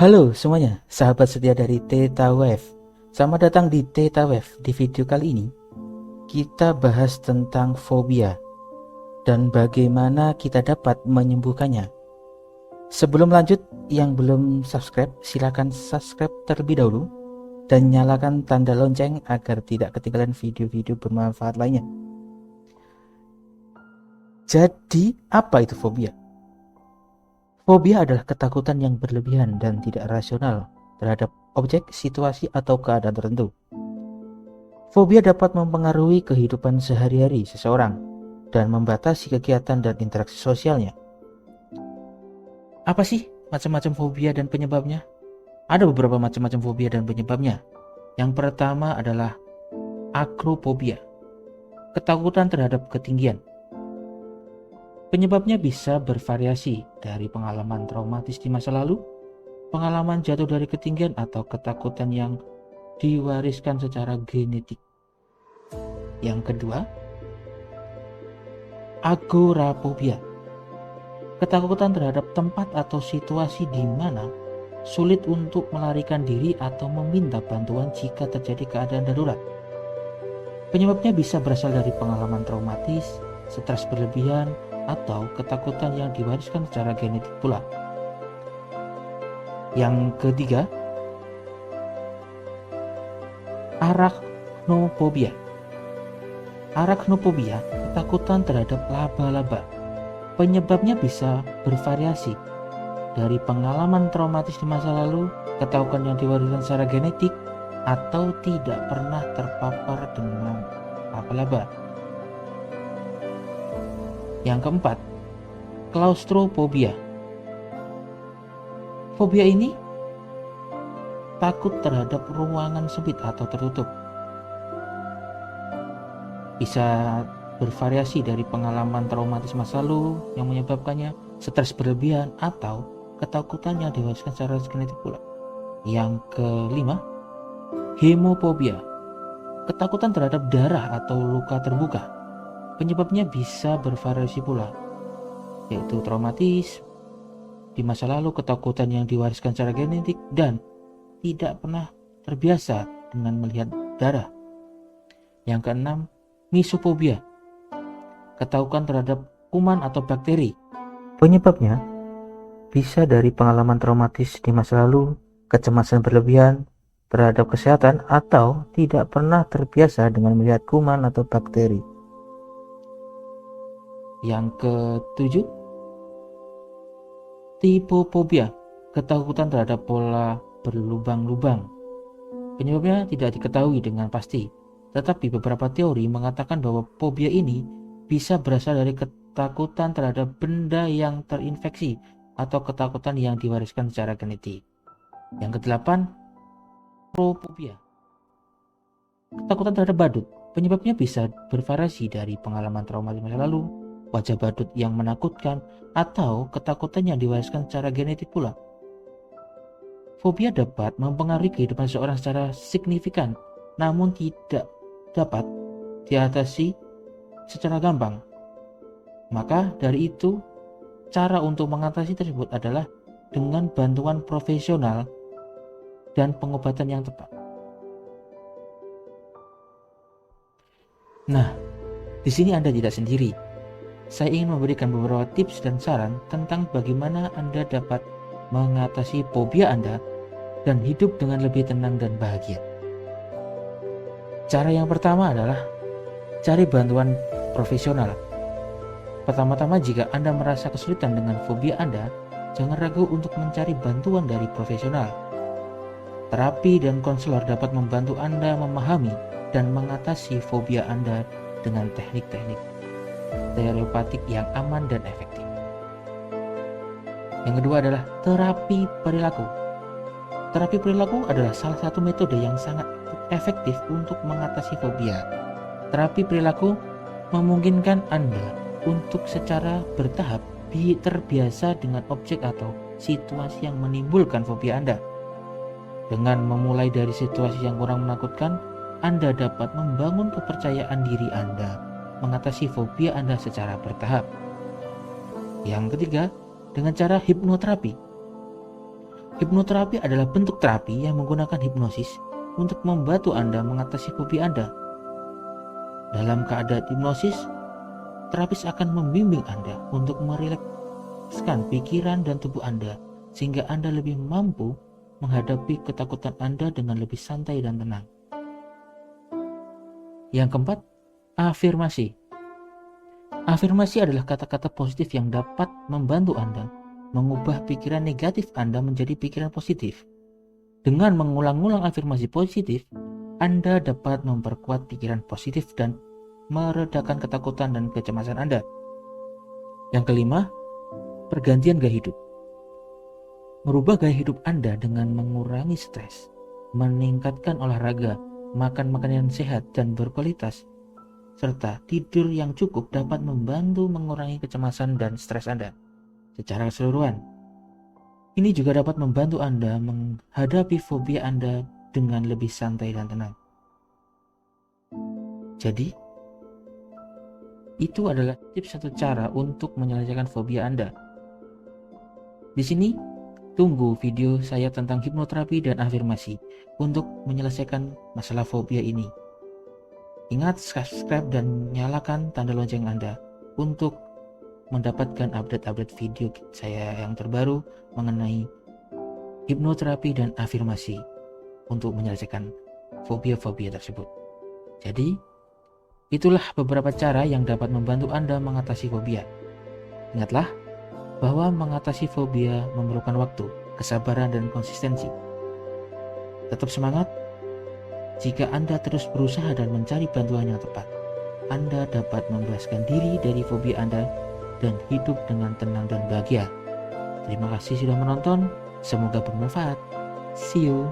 Halo semuanya, sahabat setia dari Theta Wave. Selamat datang di Theta Wave. Di video kali ini, kita bahas tentang fobia dan bagaimana kita dapat menyembuhkannya. Sebelum lanjut, yang belum subscribe, silakan subscribe terlebih dahulu dan nyalakan tanda lonceng agar tidak ketinggalan video-video bermanfaat lainnya. Jadi, apa itu fobia? Fobia adalah ketakutan yang berlebihan dan tidak rasional terhadap objek, situasi, atau keadaan tertentu. Fobia dapat mempengaruhi kehidupan sehari-hari seseorang dan membatasi kegiatan dan interaksi sosialnya. Apa sih macam-macam fobia dan penyebabnya? Ada beberapa macam-macam fobia dan penyebabnya. Yang pertama adalah akrofobia, ketakutan terhadap ketinggian. Penyebabnya bisa bervariasi dari pengalaman traumatis di masa lalu, pengalaman jatuh dari ketinggian, atau ketakutan yang diwariskan secara genetik. Yang kedua, agorafobia, ketakutan terhadap tempat atau situasi di mana sulit untuk melarikan diri atau meminta bantuan jika terjadi keadaan darurat. Penyebabnya bisa berasal dari pengalaman traumatis, stres berlebihan, atau ketakutan yang diwariskan secara genetik pula. Yang ketiga, arachnofobia. Arachnofobia, ketakutan terhadap laba-laba. Penyebabnya bisa bervariasi dari pengalaman traumatis di masa lalu, ketakutan yang diwariskan secara genetik, atau tidak pernah terpapar dengan laba-laba. Yang keempat, klaustrofobia. Fobia ini takut terhadap ruangan sempit atau tertutup. Bisa bervariasi dari pengalaman traumatis masa lalu yang menyebabkannya, stres berlebihan, atau ketakutan yang diwariskan secara genetik pula. Yang kelima, hemofobia, ketakutan terhadap darah atau luka terbuka. Penyebabnya bisa bervariasi pula, yaitu traumatis di masa lalu, ketakutan yang diwariskan secara genetik, dan tidak pernah terbiasa dengan melihat darah. Yang keenam, misofobia, ketakutan terhadap kuman atau bakteri. Penyebabnya bisa dari pengalaman traumatis di masa lalu, kecemasan berlebihan terhadap kesehatan, atau tidak pernah terbiasa dengan melihat kuman atau bakteri. Yang ketujuh, tipofobia, ketakutan terhadap pola berlubang-lubang. Penyebabnya tidak diketahui dengan pasti, tetapi beberapa teori mengatakan bahwa fobia ini bisa berasal dari ketakutan terhadap benda yang terinfeksi atau ketakutan yang diwariskan secara genetik. Yang kedelapan, acrophobia, ketakutan terhadap badut. Penyebabnya bisa bervariasi dari pengalaman trauma di masa lalu, wajah badut yang menakutkan, atau ketakutan yang diwariskan secara genetik pula. Fobia dapat mempengaruhi kehidupan seseorang secara signifikan, namun tidak dapat diatasi secara gampang. Maka dari itu, cara untuk mengatasi tersebut adalah dengan bantuan profesional dan pengobatan yang tepat. Nah, di sini Anda tidak sendiri. Saya ingin memberikan beberapa tips dan saran tentang bagaimana Anda dapat mengatasi fobia Anda dan hidup dengan lebih tenang dan bahagia. Cara yang pertama adalah cari bantuan profesional. Pertama-tama, jika Anda merasa kesulitan dengan fobia Anda, jangan ragu untuk mencari bantuan dari profesional. Terapi dan konselor dapat membantu Anda memahami dan mengatasi fobia Anda dengan teknik-teknik terapeutik yang aman dan efektif. Yang kedua adalah terapi perilaku. Terapi perilaku adalah salah satu metode yang sangat efektif untuk mengatasi fobia. Terapi perilaku memungkinkan Anda untuk secara bertahap terbiasa dengan objek atau situasi yang menimbulkan fobia Anda. Dengan memulai dari situasi yang kurang menakutkan, Anda dapat membangun kepercayaan diri Anda mengatasi fobia Anda secara bertahap. Yang ketiga, dengan cara hipnoterapi. Hipnoterapi adalah bentuk terapi yang menggunakan hipnosis untuk membantu Anda mengatasi fobia Anda. Dalam keadaan hipnosis, terapis akan membimbing Anda untuk merilekskan pikiran dan tubuh Anda sehingga Anda lebih mampu menghadapi ketakutan Anda dengan lebih santai dan tenang. Yang keempat, afirmasi. Afirmasi adalah kata-kata positif yang dapat membantu Anda mengubah pikiran negatif Anda menjadi pikiran positif. Dengan mengulang-ulang afirmasi positif, Anda dapat memperkuat pikiran positif dan meredakan ketakutan dan kecemasan Anda. Yang kelima, pergantian gaya hidup. Merubah gaya hidup Anda dengan mengurangi stres, meningkatkan olahraga, makan makanan yang sehat dan berkualitas, serta tidur yang cukup dapat membantu mengurangi kecemasan dan stres Anda secara keseluruhan. Ini juga dapat membantu Anda menghadapi fobia Anda dengan lebih santai dan tenang. Jadi, itu adalah tips satu cara untuk menyelesaikan fobia Anda. Di sini, tunggu video saya tentang hipnoterapi dan afirmasi untuk menyelesaikan masalah fobia ini. Ingat subscribe dan nyalakan tanda lonceng Anda untuk mendapatkan update-update video saya yang terbaru mengenai hipnoterapi dan afirmasi untuk menyelesaikan fobia-fobia tersebut. Jadi, itulah beberapa cara yang dapat membantu Anda mengatasi fobia. Ingatlah bahwa mengatasi fobia memerlukan waktu, kesabaran, dan konsistensi. Tetap semangat. Jika Anda terus berusaha dan mencari bantuan yang tepat, Anda dapat membebaskan diri dari fobia Anda dan hidup dengan tenang dan bahagia. Terima kasih sudah menonton, semoga bermanfaat. See you.